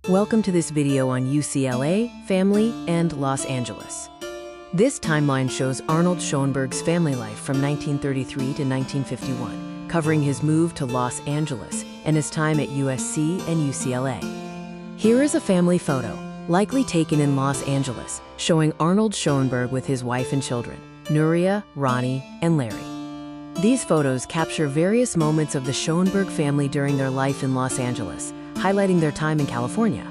Welcome to this video on UCLA, family, and Los Angeles. This timeline shows Arnold Schoenberg's family life from 1933 to 1951, covering his move to Los Angeles and his time at USC and UCLA. Here is a family photo, likely taken in Los Angeles, showing Arnold Schoenberg with his wife and children, Nuria, Ronnie, and Larry. These photos capture various moments of the Schoenberg family during their life in Los Angeles, highlighting their time in California.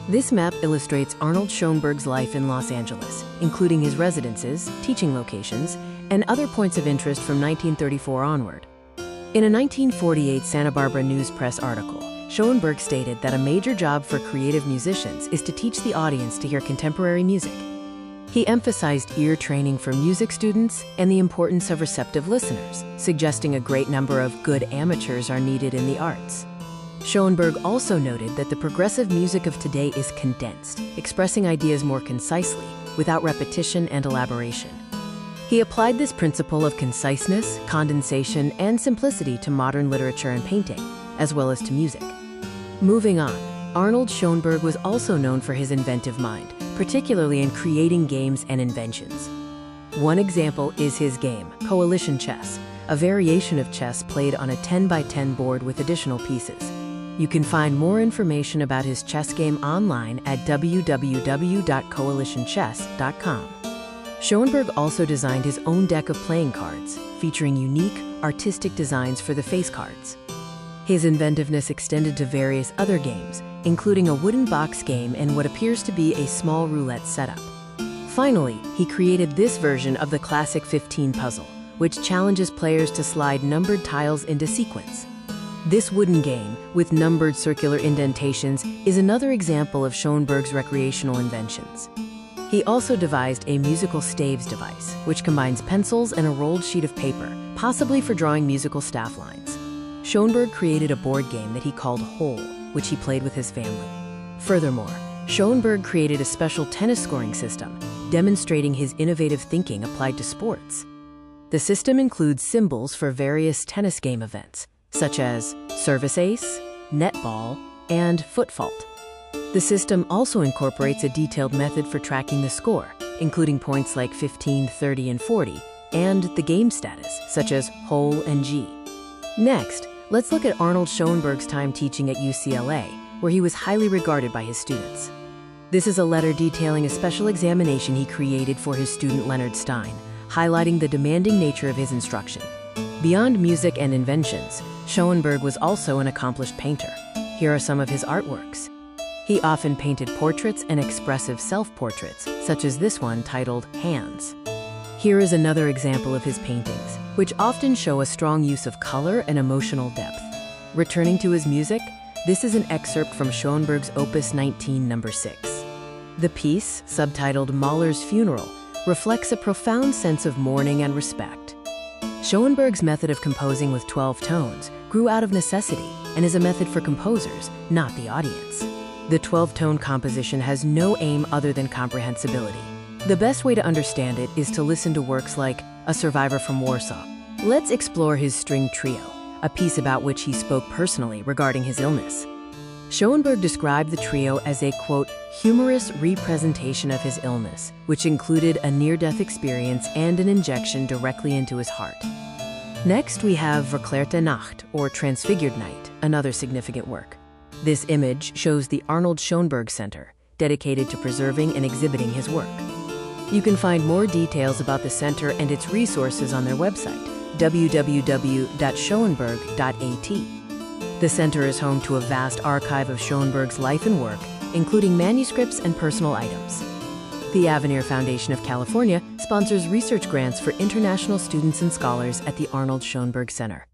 This map illustrates Arnold Schoenberg's life in Los Angeles, including his residences, teaching locations, and other points of interest from 1934 onward. In a 1948 Santa Barbara News Press article, Schoenberg stated that a major job for creative musicians is to teach the audience to hear contemporary music. He emphasized ear training for music students and the importance of receptive listeners, suggesting a great number of good amateurs are needed in the arts. Schoenberg also noted that the progressive music of today is condensed, expressing ideas more concisely, without repetition and elaboration. He applied this principle of conciseness, condensation, and simplicity to modern literature and painting, as well as to music. Moving on, Arnold Schoenberg was also known for his inventive mind, particularly in creating games and inventions. One example is his game, Coalition Chess, a variation of chess played on a 10x10 board with additional pieces. You can find more information about his chess game online at www.coalitionchess.com. Schoenberg also designed his own deck of playing cards, featuring unique, artistic designs for the face cards. His inventiveness extended to various other games, including a wooden box game and what appears to be a small roulette setup. Finally, he created this version of the classic 15 puzzle, which challenges players to slide numbered tiles into sequence. This wooden game, with numbered circular indentations, is another example of Schoenberg's recreational inventions. He also devised a musical staves device, which combines pencils and a rolled sheet of paper, possibly for drawing musical staff lines. Schoenberg created a board game that he called Hole, which he played with his family. Furthermore, Schoenberg created a special tennis scoring system, demonstrating his innovative thinking applied to sports. The system includes symbols for various tennis game events, such as service ace, netball, and foot fault. The system also incorporates a detailed method for tracking the score, including points like 15, 30, and 40, and the game status, such as hole and G. Next, let's look at Arnold Schoenberg's time teaching at UCLA, where he was highly regarded by his students. This is a letter detailing a special examination he created for his student Leonard Stein, highlighting the demanding nature of his instruction. Beyond music and inventions, Schoenberg was also an accomplished painter. Here are some of his artworks. He often painted portraits and expressive self-portraits, such as this one titled Hands. Here is another example of his paintings, which often show a strong use of color and emotional depth. Returning to his music, this is an excerpt from Schoenberg's Opus 19, No. 6. The piece, subtitled Mahler's Funeral, reflects a profound sense of mourning and respect. Schoenberg's method of composing with 12 tones grew out of necessity and is a method for composers, not the audience. The 12-tone composition has no aim other than comprehensibility. The best way to understand it is to listen to works like A Survivor from Warsaw. Let's explore his string trio, a piece about which he spoke personally regarding his illness. Schoenberg described the trio as a, quote, humorous representation of his illness, which included a near-death experience and an injection directly into his heart. Next, we have Verklärte Nacht, or Transfigured Night, another significant work. This image shows the Arnold Schoenberg Center, dedicated to preserving and exhibiting his work. You can find more details about the center and its resources on their website, www.schoenberg.at. The center is home to a vast archive of Schoenberg's life and work, including manuscripts and personal items. The Avenir Foundation of California sponsors research grants for international students and scholars at the Arnold Schoenberg Center.